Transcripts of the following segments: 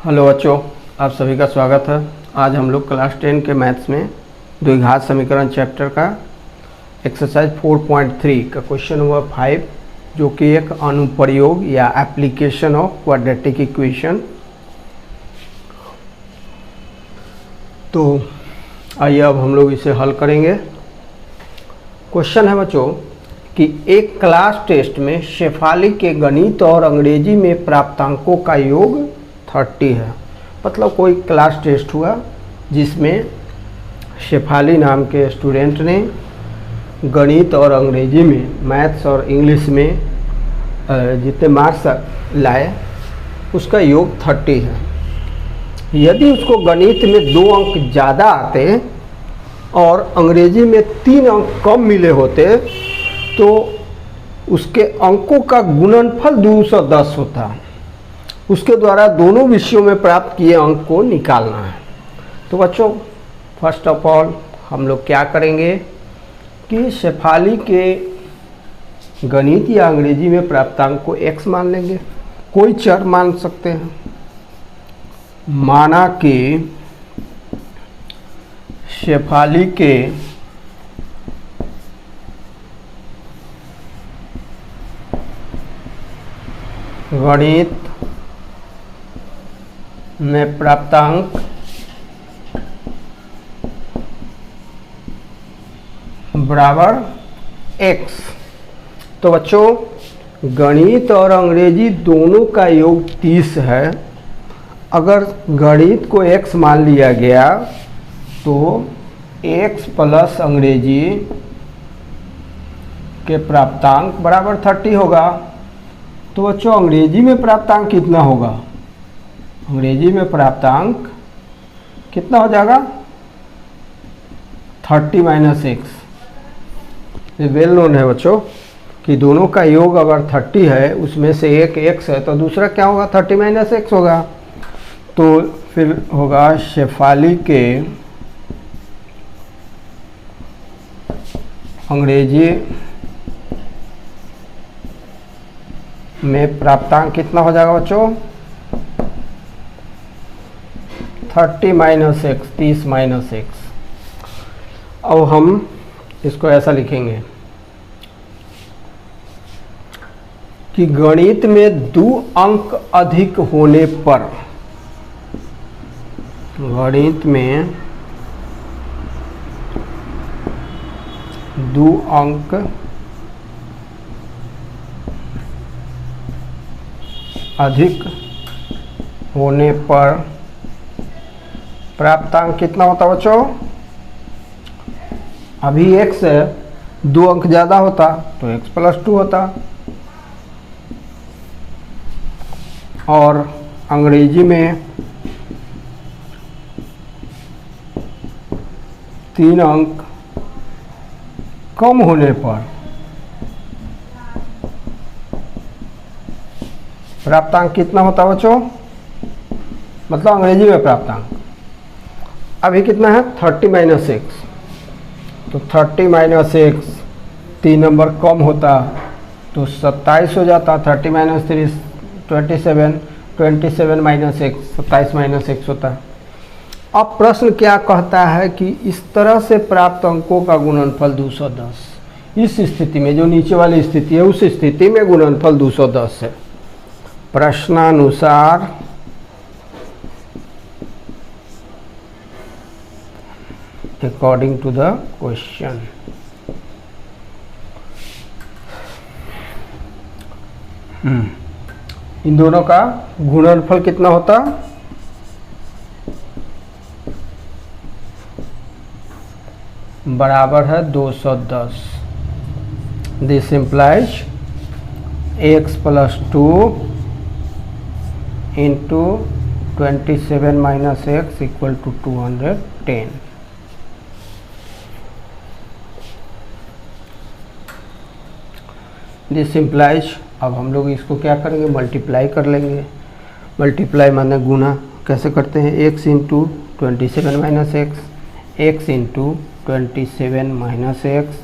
Hello बच्चों, आप सभी का स्वागत है। आज हम लोग क्लास 10 के मैथ्स में द्विघात समीकरण चैप्टर का एक्सरसाइज 4.3 का क्वेश्चन हुआ 5, जो कि एक अनुप्रयोग या एप्लीकेशन ऑफ क्वाड्रेटिक इक्वेशन। तो आइए अब हम लोग इसे हल करेंगे। क्वेश्चन है बच्चों कि एक क्लास टेस्ट में शेफाली के गणित और अंग्रेजी में प्राप्तांकों का योग 30 है। मतलब कोई क्लास टेस्ट हुआ जिसमें शेफाली नाम के स्टूडेंट ने गणित और अंग्रेजी में, मैथ्स और इंग्लिश में जितने मार्क्स लाए उसका योग 30 है। यदि उसको गणित में 2 अंक ज़्यादा आते और अंग्रेजी में 3 अंक कम मिले होते तो उसके अंकों का गुणनफल 210 होता। उसके द्वारा दोनों विषयों में प्राप्त किए अंक को निकालना है। तो बच्चों, फर्स्ट ऑफ ऑल हम लोग क्या करेंगे कि शेफाली के गणित या अंग्रेजी में प्राप्तांक को x मान लेंगे। कोई चर मान सकते हैं। माना कि शेफाली के गणित में प्राप्तांक बराबर x। तो बच्चों, गणित और अंग्रेजी दोनों का योग 30 है। अगर गणित को x मान लिया गया तो x प्लस अंग्रेजी के प्राप्तांक बराबर 30 होगा। तो बच्चों, अंग्रेजी में प्राप्तांक कितना होगा? अंग्रेजी में प्राप्तांक कितना हो जाएगा? 30 माइनस एक्स। ये वेल नोन है बच्चों कि दोनों का योग अगर 30 है, उसमें से एक x है तो दूसरा क्या होगा? 30 माइनस एक्स होगा। तो फिर होगा शेफाली के अंग्रेजी में प्राप्तांक कितना हो जाएगा बच्चों? 30 माइनस एक्स, 30 माइनस एक्स। अब हम इसको ऐसा लिखेंगे कि गणित में 2 अंक अधिक होने पर, गणित में 2 अंक अधिक होने पर प्राप्तांक कितना होता बच्चों? अभी x है, 2 अंक ज़्यादा होता तो x प्लस 2 होता। और अंग्रेजी में 3 अंक कम होने पर प्राप्तांक कितना होता बच्चों? मतलब अंग्रेजी में प्राप्तांक अभी कितना है? 30 माइनस एक्स। तो 30 माइनस एक्स 3 नंबर कम होता तो 27 हो जाता। 30 minus 3 27, 27 minus x 27 minus x होता। अब प्रश्न क्या कहता है कि इस तरह से प्राप्त अंकों का गुणनफल 210। इस स्थिति में, जो नीचे वाली स्थिति है, उस स्थिति में गुणनफल 210 है। प्रश्नानुसार according to the question, इन दोनों का गुणनफल कितना होता? बराबर है 210। This implies x plus 2 into 27 minus x equal to 210। This implies, अब हम लोग इसको क्या करेंगे? मल्टीप्लाई कर लेंगे। मल्टीप्लाई माने गुना। कैसे करते हैं? x into 27 minus x, x into 27 minus x,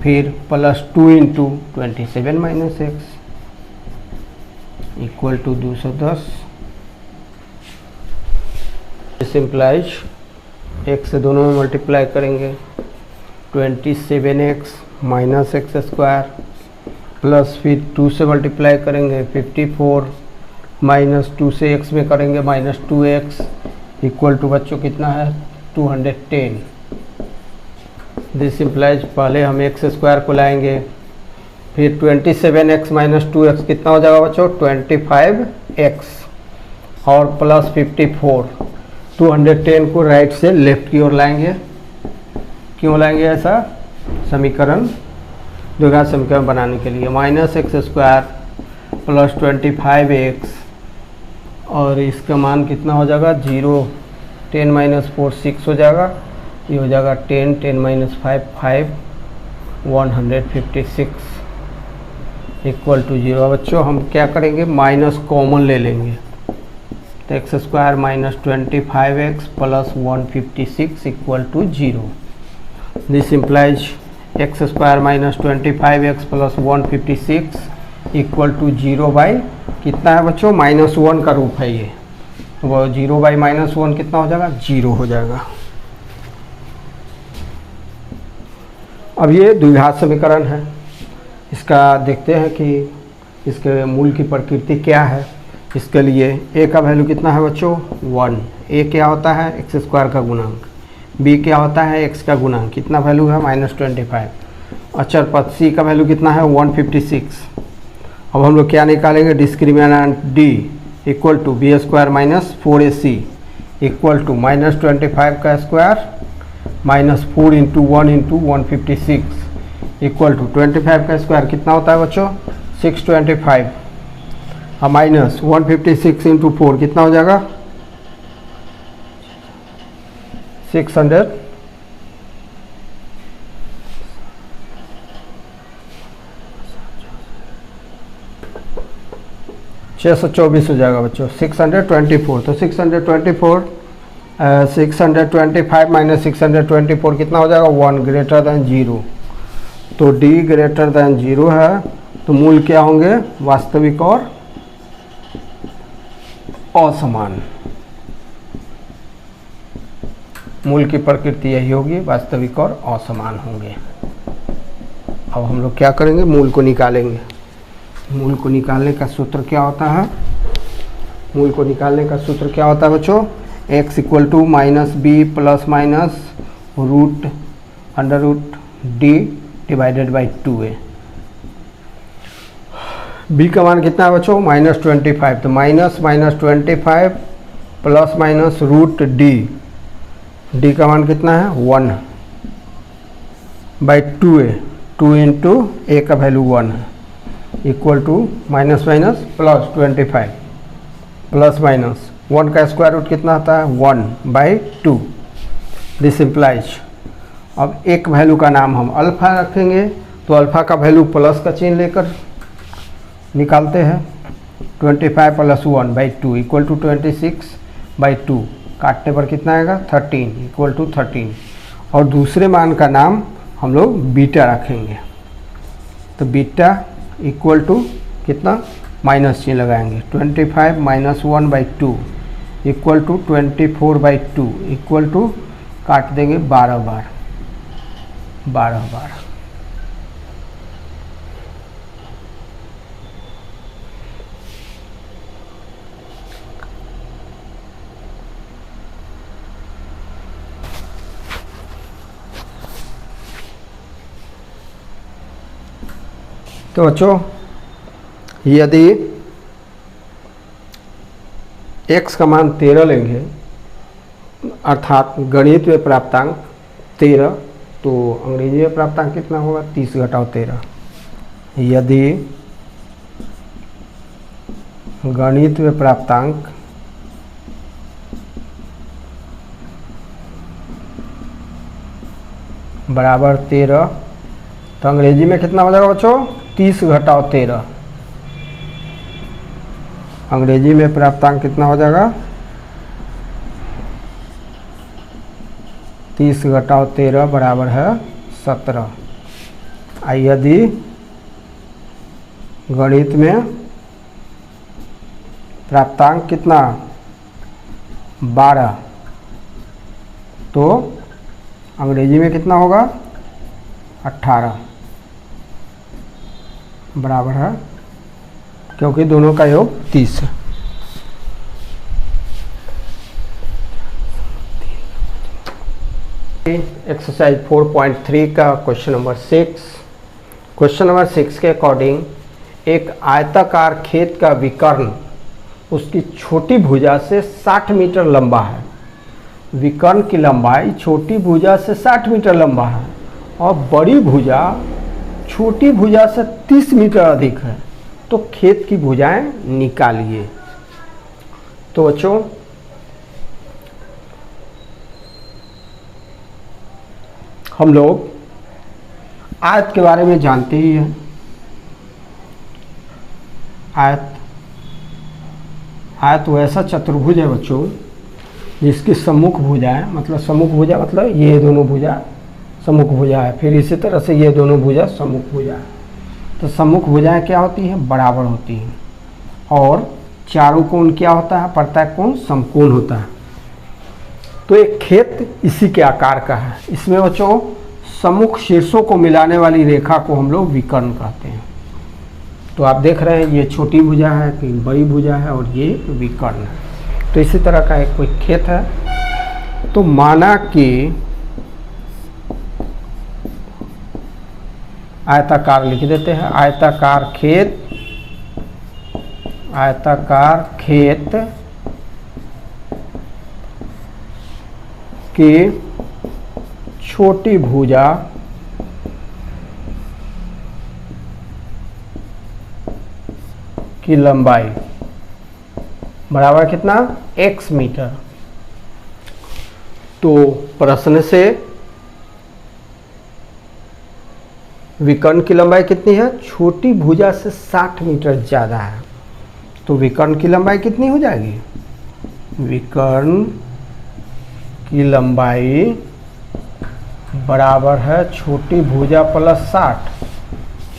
फिर plus 2 into 27 minus x equal to 210। This implies x से दोनों में मल्टीप्लाई करेंगे 27x minus x square plus फिर 2 से मल्टीप्लाई करेंगे 54 माइनस 2 से x में करेंगे माइनस 2x इक्वल टू बच्चों कितना है 210। दिस इम्प्लाइज पहले हम एक्स स्क्वायर को लाएंगे, फिर 27x माइनस 2x कितना हो जाएगा बच्चों 25x और प्लस 54। 210 को राइट से लेफ्ट की ओर लाएंगे। क्यों लाएंगे ऐसा? समीकरण द्विघात समीकरण बनाने के लिए। Minus x square plus 25x और इसका मान कितना हो जाएगा 0। 10 माइनस 4 6 हो जाएगा, ये हो जाएगा 10 10 माइनस 5 5 156 इक्वल टू 0। बच्चों हम क्या करेंगे माइनस कॉमन ले लेंगे, तो x square minus 25x plus 156 equal to 0। This implies x square minus 25x plus 156 equal to 0 by कितना है बच्चों -1 का रूप है ये, वो 0 बाई -1 कितना हो जाएगा 0 हो जाएगा। अब ये द्विघात समीकरण है, इसका देखते हैं कि इसके मूल की प्रकृति क्या है। इसके लिए a का वैल्यू कितना है बच्चों 1। a क्या होता है एक्स स्क्वायर का गुणांक, b क्या होता है x का गुणांक, कितना वैल्यू है -25। अचर पद c का वैल्यू कितना है 156। अब हम लोग क्या निकालेंगे discriminant d equal to b square minus 4ac equal to -25 का square -4 into 1 into 156 equal to 25 का स्क्वायर कितना होता है बच्चों 625 और माइनस 156 इंटू 4 कितना हो जाएगा 600 624 हो जाएगा बच्चों 624। तो 625 माइनस 624 कितना हो जाएगा 1 ग्रेटर दैन 0। तो d ग्रेटर दैन 0 है, तो मूल क्या होंगे वास्तविक और असमान। मूल की प्रकृति यही होगी, वास्तविक और असमान होंगे। अब हम लोग क्या करेंगे मूल को निकालेंगे। मूल को निकालने का सूत्र क्या होता है, मूल को निकालने का सूत्र क्या होता है बच्चों x equal to minus b plus minus root under root d divided by 2a। b का मान कितना है बच्चों -25, तो -25 प्लस माइनस रूट डी का मान कितना है 1 बाई 2a, 2 इंटू ए का वैल्यू 1 है equal to minus minus plus 25 plus minus 1 का स्क्वायर रूट कितना आता है 1 बाई 2। दिस इम्प्लाइज अब एक वैल्यू का नाम हम अल्फ़ा रखेंगे, तो अल्फ़ा का वैल्यू प्लस का चिन्ह लेकर निकालते हैं। 25 plus 1 by 2 equal to 26 by 2, काटने पर कितना आएगा 13 इक्वल टू 13। और दूसरे मान का नाम हम लोग बीटा रखेंगे, तो बीटा इक्वल टू कितना माइनस चिन्ह लगाएंगे 25 minus 1 by 2 equal to 24 by 2 equal to काट देंगे 12 बार। तो बच्चों यदि x का मान 13 लेंगे अर्थात गणित में प्राप्तांक 13, तो अंग्रेजी में प्राप्तांक कितना होगा 30 घटाओ 13। यदि गणित में प्राप्तांक बराबर 13, तो अंग्रेजी में कितना हो जाएगा बच्चों 30 घटाओ 13। अंग्रेजी में प्राप्तांक कितना हो जाएगा 30 घटाओ 13 बराबर है 17। यदि गणित में प्राप्तांक कितना 12, तो अंग्रेजी में कितना होगा 18 बराबर है, क्योंकि दोनों का योग 30 है। एक्सरसाइज 4.3 का क्वेश्चन नंबर 6। क्वेश्चन नंबर 6 के अकॉर्डिंग एक आयताकार खेत का विकर्ण उसकी छोटी भुजा से 60 मीटर लंबा है। विकर्ण की लंबाई छोटी भुजा से 60 मीटर लंबा है और बड़ी भुजा छोटी भुजा से 30 मीटर अधिक है, तो खेत की भुजाएं निकालिए। तो बच्चों हम लोग आयत के बारे में जानते ही हैं। आयत वैसा चतुर्भुज है बच्चों जिसकी सम्मुख भुजा है, मतलब सम्मुख भुजा मतलब ये दोनों भुजा सम्मुख भुजा है, फिर इसी तरह से ये दोनों भुजा सम्मुख भुजा है। तो सम्मुख भुजाएं क्या होती हैं, बराबर होती हैं, और चारों कोण क्या होता है, प्रत्येक कोण समकोण होता है। तो एक खेत इसी के आकार का है। इसमें बच्चों सम्मुख शीर्षों को मिलाने वाली रेखा को हम लोग विकर्ण कहते हैं। तो आप देख रहे हैं ये छोटी भुजा है, फिर बड़ी भुजा है और ये विकर्ण है। तो इसी तरह का एक कोई खेत है। तो माना कि आयताकार लिख देते हैं, आयताकार खेत की छोटी भुजा की लंबाई बराबर कितना, x मीटर। तो प्रश्न से विकर्ण की लंबाई कितनी है, छोटी भुजा से 60 मीटर ज़्यादा है। तो विकर्ण की लंबाई कितनी हो जाएगी, विकर्ण की लंबाई बराबर है छोटी भुजा प्लस 60,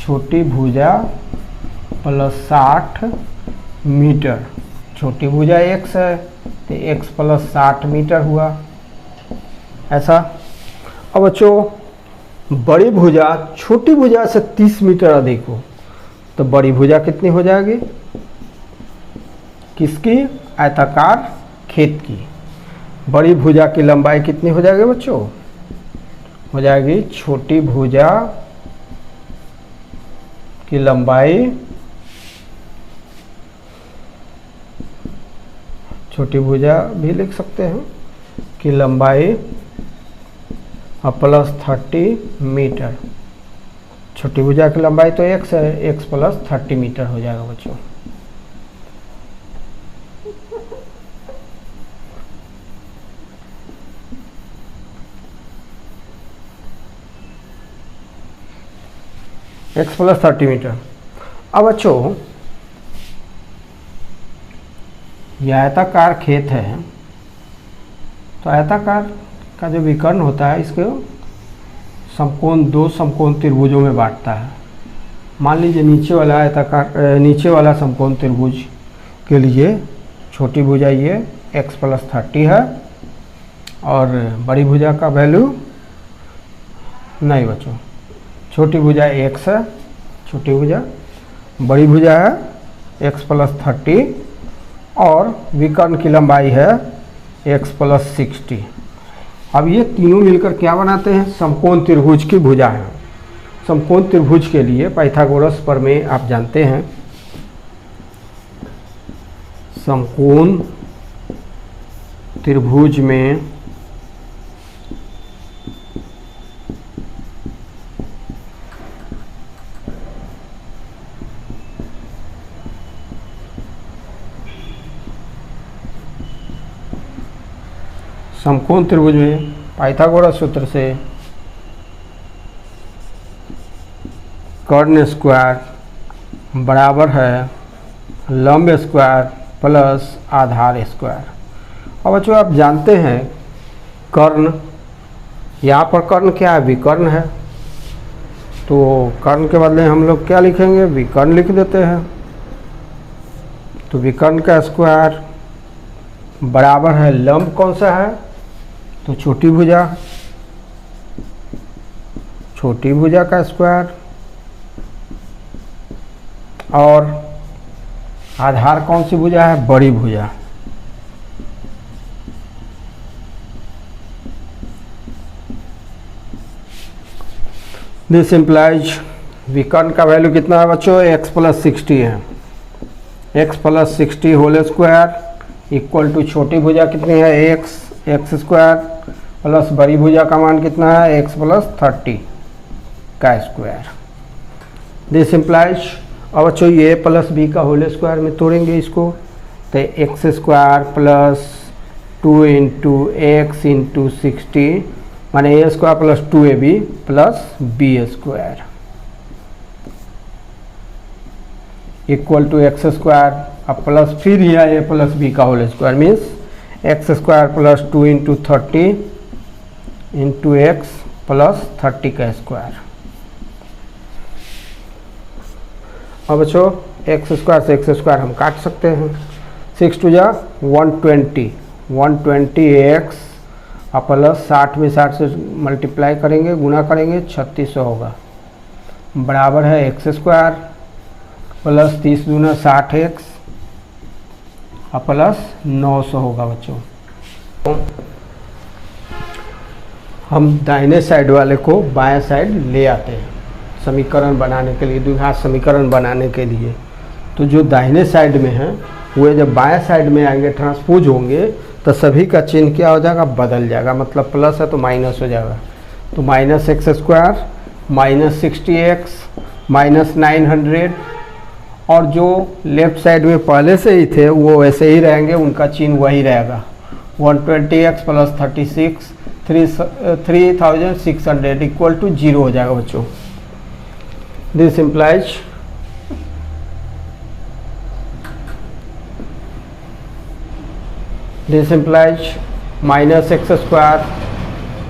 छोटी भुजा प्लस 60 मीटर। छोटी भुजा x है तो x प्लस 60 मीटर हुआ ऐसा। अब बच्चों बड़ी भुजा छोटी भुजा से 30 मीटर अधिक हो, तो बड़ी भुजा कितनी हो जाएगी, किसकी, आयताकार खेत की। बड़ी भुजा की लंबाई कितनी हो जाएगी बच्चों, हो जाएगी छोटी भुजा की लंबाई, छोटी भुजा भी लिख सकते हैं की लंबाई प्लस 30 मीटर। छोटी भुजा की लंबाई तो x है, x प्लस 30 मीटर हो जाएगा बच्चों। x plus 30 metre. अब बच्चों यह आयताकार खेत है, तो आयताकार का जो विकर्ण होता है इसको समकोण, दो समकोण त्रिभुजों में बांटता है। मान लीजिए नीचे वाला आयताकार, नीचे वाला समकोण त्रिभुज के लिए छोटी भुजा ये x प्लस 30 है और बड़ी भुजा का वैल्यू नहीं बच्चों, छोटी भुजा x है, छोटी भुजा, बड़ी भुजा है x प्लस 30 और विकर्ण की लंबाई है x प्लस 60। अब ये तीनों मिलकर क्या बनाते हैं, समकोण त्रिभुज की भुजा है। समकोण त्रिभुज के लिए पाइथागोरस प्रमेय आप जानते हैं। समकोण त्रिभुज में समकोण त्रिभुज में पाइथागोरस सूत्र से कर्ण स्क्वायर बराबर है लंब स्क्वायर प्लस आधार स्क्वायर। अब बच्चों आप जानते हैं कर्ण, यहाँ पर कर्ण क्या है, विकर्ण है, तो कर्ण के बदले हम लोग क्या लिखेंगे, विकर्ण लिख देते हैं। तो विकर्ण का स्क्वायर बराबर है लंब, कौन सा है, तो छोटी भुजा का स्क्वायर, और आधार कौन सी भुजा है, बड़ी भुजा। दिस इम्प्लाइज विकर्ण का वैल्यू कितना है बच्चों, x + 60 है। x + 60 whole square equal to छोटी भुजा कितनी है, x स्क्वायर प्लस बड़ी भुजा का मान कितना है, x + 30 का स्क्वायर। दिस इम्प्लाइज, अब बच्चों ये प्लस b का होल स्क्वायर में तोड़ेंगे इसको, तो x स्क्वायर प्लस 2 × x × 60 माने a square plus 2ab plus b square equal to x square, अब प्लस फिर यह a प्लस b का whole square means x square plus 2 × 30 × x plus 30 का स्क्वायर। अब बच्चों x स्क्वायर से x स्क्वायर हम काट सकते हैं, 6 × 120 120x और प्लस 60 में 60 से मल्टीप्लाई करेंगे, गुना करेंगे 3600 होगा, बराबर है x स्क्वायर प्लस 30 दूना 60x और प्लस 900 होगा बच्चों। हम दाहिने साइड वाले को बाएं साइड ले आते हैं समीकरण बनाने के लिए, द्विघात समीकरण बनाने के लिए। तो जो दाहिने साइड में है वो जब बाएं साइड में आएंगे ट्रांसपोज होंगे तो सभी का चिन्ह क्या हो जाएगा, बदल जाएगा, मतलब प्लस है तो माइनस हो जाएगा। तो -x स्क्वायर -60x -900, और जो लेफ्ट साइड में पहले से ही थे वो वैसे ही रहेंगे, उनका चिन्ह वही रहेगा, 120x प्लस 36 3600 इक्वल टू 0 हो जाएगा बच्चों। दिस इम्प्लाइज -x स्क्वायर,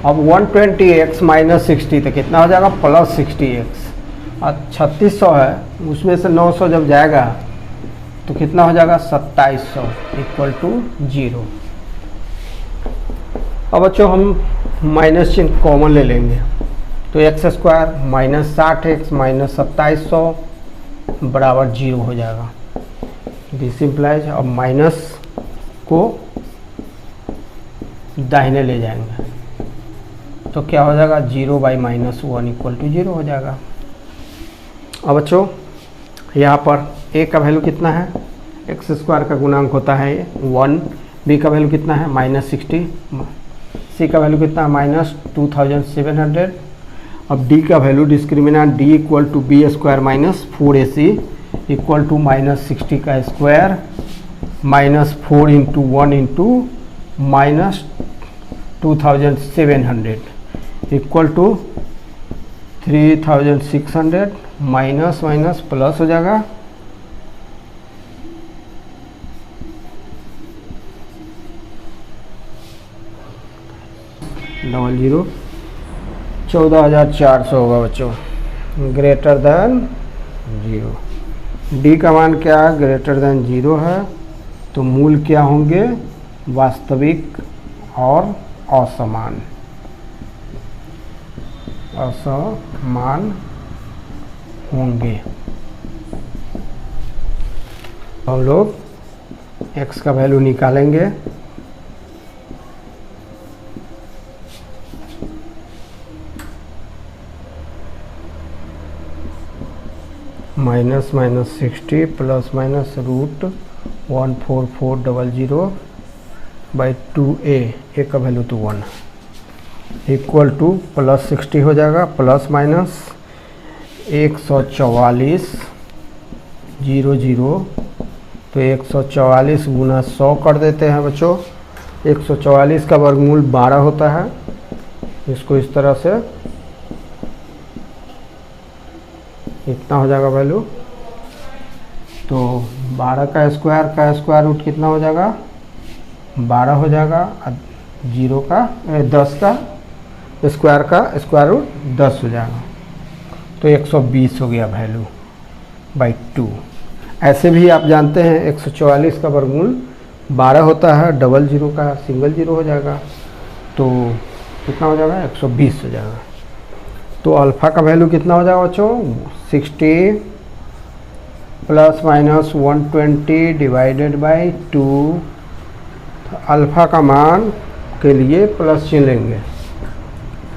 अब 120x -60 तो कितना हो जाएगा, प्लस 60x, और 3600 है उसमें से 900 जब जाएगा तो कितना हो जाएगा, 2700 इक्वल टू 0। अब बच्चों हम माइनस चिन्ह कॉमन ले लेंगे, तो x स्क्वायर -60x -2700 बराबर 0 हो जाएगा। दिस इम्प्लाइज, अब माइनस को दाहिने ले जाएंगे तो क्या हो जाएगा, 0/-1 इक्वल टू 0 हो जाएगा। अब बच्चों यहाँ पर a का वैल्यू कितना है, x स्क्वायर का गुणांक होता है 1, b का वैल्यू कितना है -60, c का वैल्यू कितना है -2700, अब d का value discriminant d equal to b square -4ac equal to -60 का square -4 × 1 × -2700 equal to 3600 minus minus plus हो जाएगा, डबल 0 14,400 होगा बच्चों, ग्रेटर देन 0। डी का मान क्या है, ग्रेटर देन 0 है, तो मूल क्या होंगे, वास्तविक और असमान होंगे। हम लोग x का वैल्यू निकालेंगे, -60 ± √14400/2a, a का वैल्यू तो 1 इक्वल टू +60 हो जाएगा, प्लस माइनस 144 00, तो 144 गुना 100 कर देते हैं बच्चों। 144 का वर्गमूल 12 होता है, इसको इस तरह से इतना हो जाएगा वैल्यू, तो 12 का स्क्वायर रूट कितना हो जाएगा, 12 हो जाएगा, 10 का स्क्वायर रूट 10 हो जाएगा, तो 120 हो गया वैल्यू /2। ऐसे भी आप जानते हैं 144 का वर्गमूल 12 होता है, डबल 0 का सिंगल 0 हो जाएगा, तो कितना हो जाएगा, 120 हो जाएगा। तो अल्फ़ा का वैल्यू कितना हो जाएगा बच्चों, 60 प्लस माइनस 120 डिवाइडेड बाई 2। तो अल्फ़ा का मान के लिए प्लस चिन्ह लेंगे,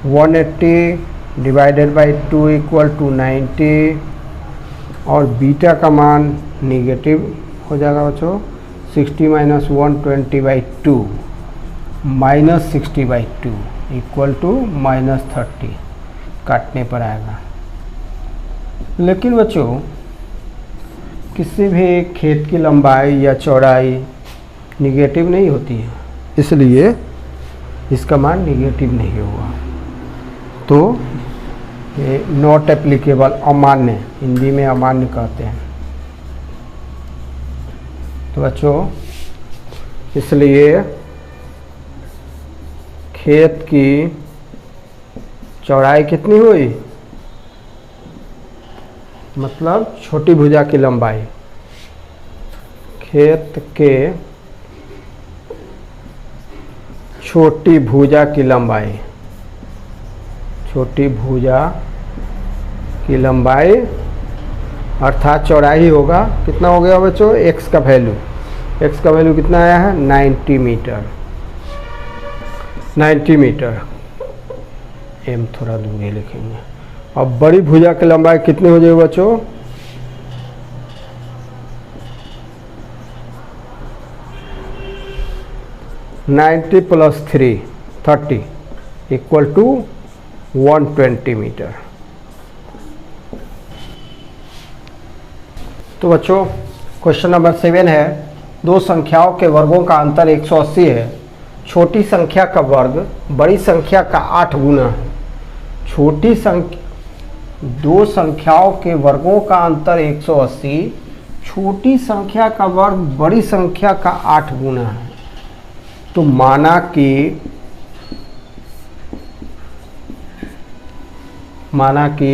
180 डिवाइडेड बाई 2 इक्वल टू 90, और बीटा का मान निगेटिव हो जाएगा बच्चों, 60 minus 120 by 2 minus 60 by 2 equal to minus 30 काटने पर आएगा। लेकिन बच्चों किसी भी खेत की लंबाई या चौड़ाई निगेटिव नहीं होती है, इसलिए इसका मान निगेटिव नहीं होगा। तो ये नॉट एप्लीकेबल, अमान्य, हिंदी में अमान्य कहते हैं। तो बच्चों इसलिए खेत की चौड़ाई कितनी हुई, मतलब छोटी भुजा की लंबाई, खेत के छोटी भुजा की लंबाई, छोटी भुजा की लंबाई अर्थात चौड़ाई होगा। कितना हो गया बच्चों, एक्स का वैल्यू, एक्स का वैल्यू कितना आया है, 90 मीटर, 90 मीटर। एम थोड़ा दूरी लिखेंगे। अब बड़ी भुजा की लंबाई कितनी हो जाएगी बच्चों, ninety plus 3 30 equal to 120 metre. तो बच्चों क्वेश्चन नंबर 7 है, दो संख्याओं के वर्गों का अंतर 180 है, छोटी संख्या का वर्ग बड़ी संख्या का 8 गुना है। छोटी संख्या, दो संख्याओं के वर्गों का अंतर 180, छोटी संख्या का वर्ग बड़ी संख्या का 8 गुना है। तो माना कि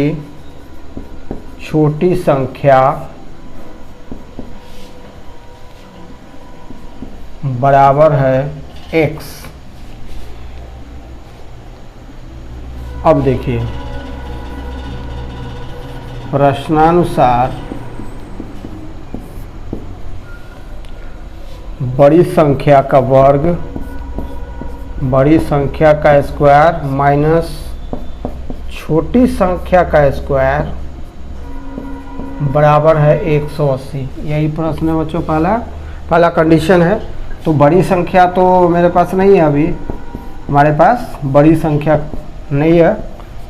छोटी संख्या बराबर है x। अब देखिए प्रश्नानुसार बड़ी संख्या का वर्ग, बड़ी संख्या का स्क्वायर माइनस छोटी संख्या का स्क्वायर बराबर है 180। यही प्रश्न है बच्चों, पहला कंडीशन है। तो बड़ी संख्या तो मेरे पास नहीं है, अभी हमारे पास बड़ी संख्या नहीं है।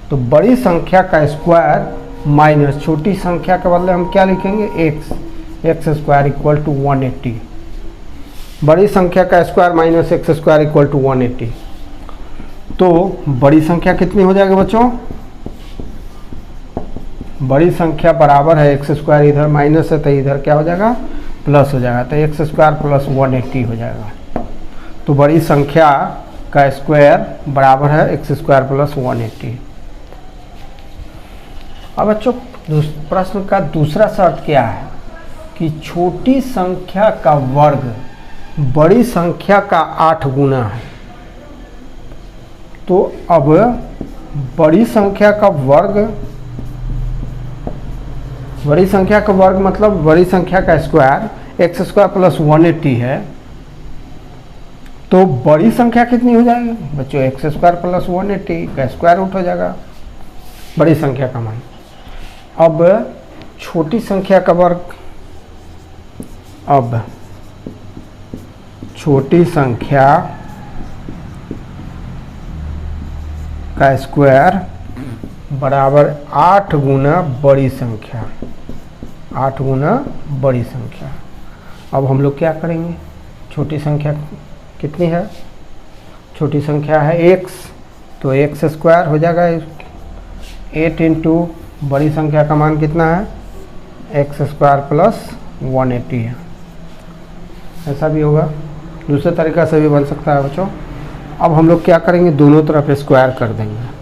तो बड़ी संख्या का स्क्वायर माइनस छोटी संख्या के बदले हम क्या लिखेंगे, एक्स स्क्वायर इक्वल टू 180। बड़ी संख्या का square minus x square equal to 180। तो बड़ी संख्या कितनी हो जाएगी बच्चों, बड़ी संख्या बराबर है एक्स स्क्वायर, इधर माइनस है तो इधर क्या हो जाएगा, प्लस हो जाएगा। तो एक्स स्क्वायर प्लस 180 हो जाएगा। तो बड़ी संख्या का स्क्वायर बराबर है एक्स स्क्वायर प्लस 180। अब बच्चों प्रश्न का दूसरा शर्त क्या है कि छोटी संख्या का वर्ग बड़ी संख्या का 8 गुना है। तो अब बड़ी संख्या का वर्ग, बड़ी संख्या का वर्ग मतलब बड़ी संख्या का स्क्वायर एक्स स्क्वायर प्लस 180 है। तो बड़ी संख्या कितनी हो जाएगी बच्चों, एक्स स्क्वायर प्लस 180 का स्क्वायर रूट हो जाएगा बड़ी संख्या का मान। अब छोटी संख्या का वर्ग, अब छोटी संख्या का स्क्वायर बराबर 8 गुना बड़ी संख्या, 8 गुना बड़ी संख्या। अब हम लोग क्या करेंगे, छोटी संख्या कितनी है, छोटी संख्या है x, तो एक्स स्क्वायर हो जाएगा 8 इंटू बड़ी संख्या का मान कितना है, एक्स स्क्वायर प्लस 180 है। ऐसा भी होगा, दूसरे तरीका से भी बन सकता है बच्चों। अब हम लोग क्या करेंगे, दोनों तरफ स्क्वायर कर देंगे।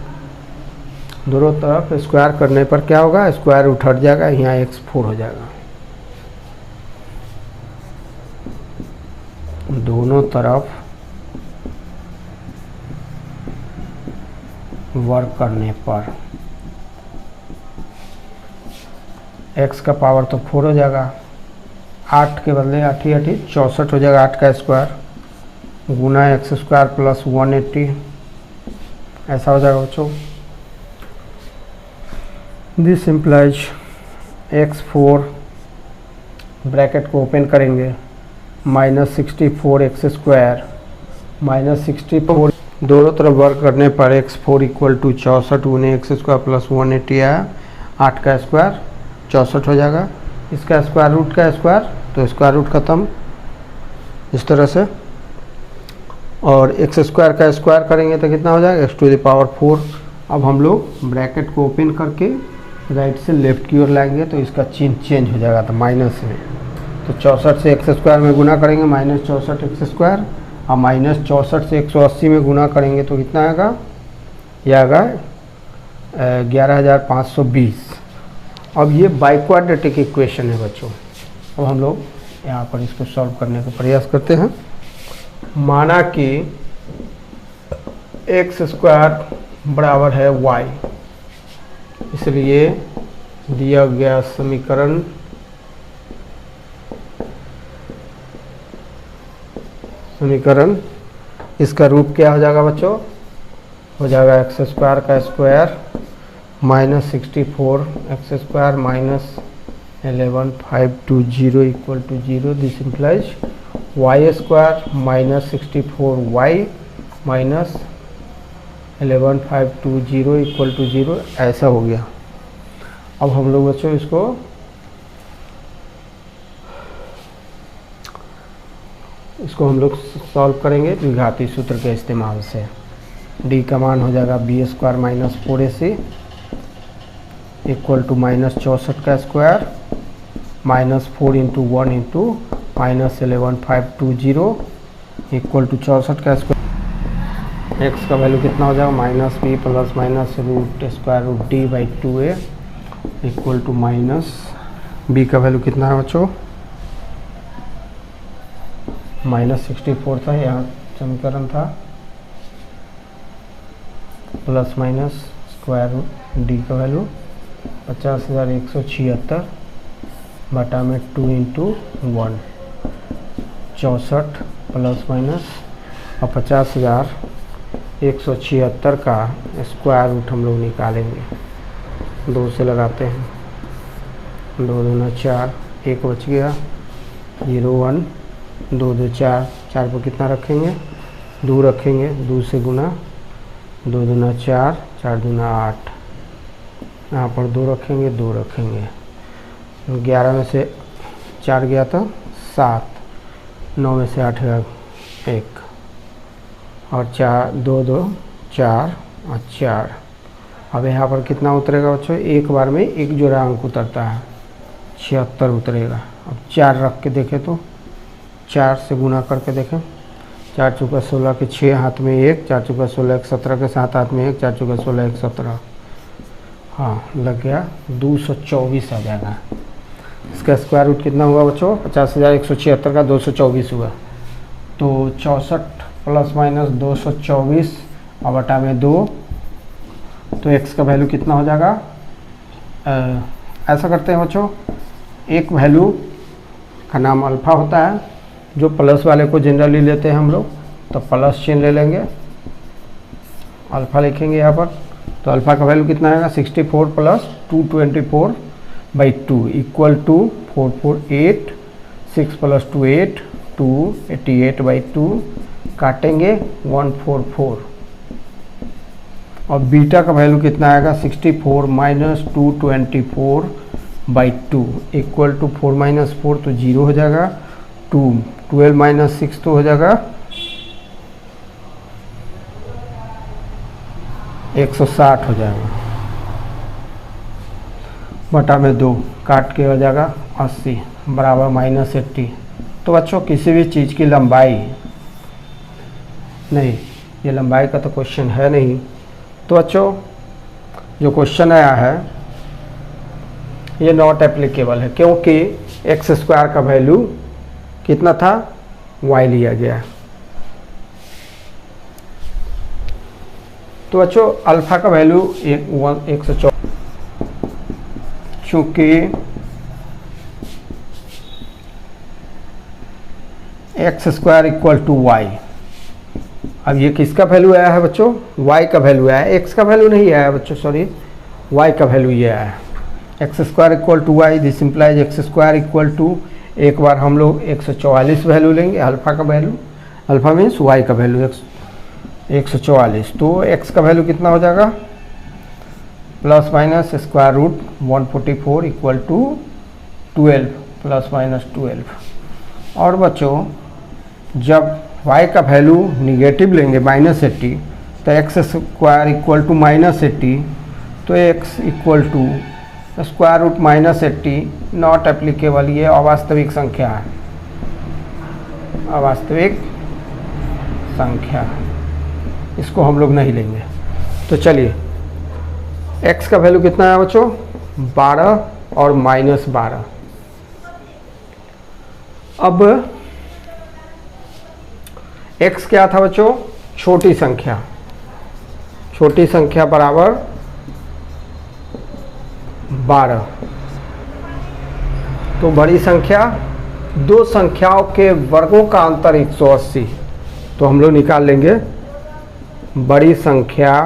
दोनों तरफ स्क्वायर करने पर क्या होगा, स्क्वायर रूट हट जाएगा, यहाँ x4 हो जाएगा। दोनों तरफ वर्क करने पर x का पावर तो 4 हो जाएगा, 8 के बदले 8 ही 8 64 हो जाएगा, 8 का स्क्वायर गुना x स्क्वायर प्लस 180 ऐसा हो जाएगा बच्चों। दिस इम्प्लाइज x4 ब्रैकेट को ओपन करेंगे -64 एक्स स्क्वायर -64 दोनों तरफ वर्क करने पर x4 इक्वल टू 64 गुने एक्स स्क्वायर प्लस 180 आया, 8 का स्क्वायर 64 हो जाएगा, इसका स्क्वायर रूट का स्क्वायर तो स्क्वायर रूट खत्म इस तरह से, और एक्स स्क्वायर का स्क्वायर करेंगे तो कितना हो जाएगा x टू द पावर 4। अब हम लोग ब्रैकेट को ओपन करके राइट से लेफ्ट की ओर लाएंगे तो इसका चिन्ह चेंज हो जाएगा, तो माइनस में, तो 64 से एक्स स्क्वायर में गुना करेंगे -64 एक्स स्क्वायर, और -64 से 180 में गुना करेंगे तो कितना आएगा, यह आएगा 11520। अब ये बाइक्वाड्रेटिक इक्वेशन है बच्चों। अब हम लोग यहाँ पर इसको सॉल्व करने का प्रयास करते हैं। माना कि एक्स स्क्वायर बराबर है y, इसलिए दिया गया समीकरण इसका रूप क्या हो जाएगा बच्चों, हो जाएगा एक्स स्क्वायर का स्क्वायर -64 एक्स square -11520 equal to 0। This implies y square -64y -11520 equal to 0 ऐसा हो गया। अब हम लोग बच्चों इसको हम लोग सॉल्व करेंगे द्विघाती सूत्र के इस्तेमाल से। d का मान हो जाएगा B square -4ac equal to -64 का square -4 into 1 into -11520 equal to 64 का स्क्वायर। x का वैल्यू कितना हो जाएगा -b plus minus root square root d/2a equal to b का वैल्यू कितना है बच्चों, -64 था, यहाँ समीकरण था, plus minus square root D का वैल्यू 50,176 बटा में 2 इंटू 1 64 प्लस माइनस और 50,176 का स्क्वायर रूट हम लोग निकालेंगे, 2 से लगाते हैं, 2 दूना 4 1 बच गया 0 1 2 2 4 4 पर कितना रखेंगे 2 रखेंगे, 2 से गुना 2 दूना 4 4 दूना 8, यहाँ पर 2 रखेंगे 2 रखेंगे, 11 में से 4 गया था 7, 9 में से 8 गया 1 और 4 2 2 4 और 4। अब यहाँ पर कितना उतरेगा बच्चों, एक बार में एक जोड़ा अंक उतरता है 76 उतरेगा। अब 4 रख के देखें तो 4 से गुना करके देखें, 4 चौका 16 के 6 हाथ में 1, 4 चौका 16 एक 17 के 7 हाथ में 1, 4 चौका 16 एक 17, हाँ लग गया 224 आ जाएगा। इसका स्क्वायर रूट कितना हुआ बच्चों, 50,176 का 224 हुआ, तो 64 प्लस माइनस 224 और बटा में 2, तो x का वैल्यू कितना हो जाएगा, ऐसा करते हैं बच्चों, एक वैल्यू का नाम अल्फ़ा होता है, जो प्लस वाले को जनरली लेते हैं हम लोग, तो प्लस चिन्ह ले लेंगे, अल्फ़ा लिखेंगे यहाँ पर, तो अल्फ़ा का वैल्यू कितना आएगा 64 प्लस 224/2 इक्वल टू 448, 6 प्लस 2 8 288/2 काटेंगे 144, और बीटा का वैल्यू कितना आएगा 64 माइनस 224/2 इक्वल टू 4 माइनस 4 तो 0 हो जाएगा, 12 माइनस 6 तो हो जाएगा 160 हो जाएगा, बटा में 2 काट के हो जाएगा 80 बराबर -80। तो बच्चों किसी भी चीज़ की लंबाई नहीं, ये लंबाई का तो क्वेश्चन है नहीं, तो बच्चों जो क्वेश्चन आया है ये नॉट एप्लीकेबल है, क्योंकि एक्स स्क्वायर का वैल्यू कितना था y लिया गया। तो बच्चों अल्फ़ा का वैल्यू 114, चूँकि x square equal to y. अब ये किसका वैल्यू आया है बच्चों? y का वैल्यू आया है, एक्स का वैल्यू नहीं आया है बच्चों, सॉरी, y का वैल्यू ये आया है। X square equal to y, this implies x square equal to, एक बार हम लोग 144 वैल्यू लेंगे अल्फ़ा का वैल्यू, अल्फ़ा मीन्स y का वैल्यू 144, तो x का वैल्यू कितना हो जाएगा? Plus minus square root 144 equal to 12 plus minus 12। और बच्चों जब y का वैल्यू निगेटिव लेंगे -80, तो एक्स स्क्वायर इक्वल टू -80, तो x equal to square root -80 not applicable, ये अवास्तविक संख्या है, अवास्तविक संख्या, इसको हम लोग नहीं लेंगे। तो चलिए x का वैल्यू कितना है बच्चों? 12 और -12। अब x क्या था बच्चों? छोटी संख्या, छोटी संख्या बराबर 12। तो बड़ी संख्या, दो संख्याओं के वर्गों का अंतर 180, तो हम लोग निकाल लेंगे बड़ी संख्या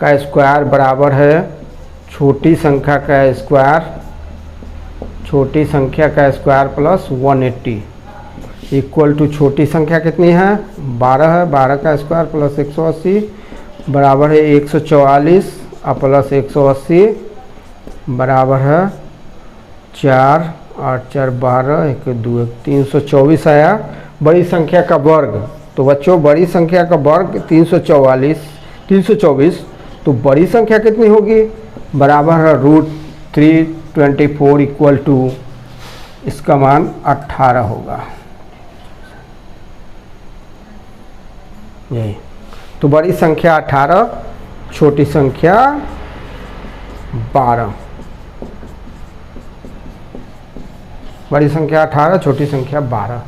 का स्क्वायर बराबर है छोटी संख्या का स्क्वायर, छोटी संख्या का स्क्वायर प्लस 180 इक्वल टू छोटी संख्या कितनी है? 12 है, 12 का स्क्वायर प्लस 180 बराबर है 144 और प्लस 180 बराबर है 4 8 4 12 1 2 324 आया बड़ी संख्या का वर्ग। तो बच्चों बड़ी संख्या का वर्ग 324, तो बड़ी संख्या कितनी होगी? बराबर है √324 इक्वल टू, इसका मान 18 होगा। यही, तो बड़ी संख्या 18, छोटी संख्या 12, बड़ी संख्या 18, छोटी संख्या 12।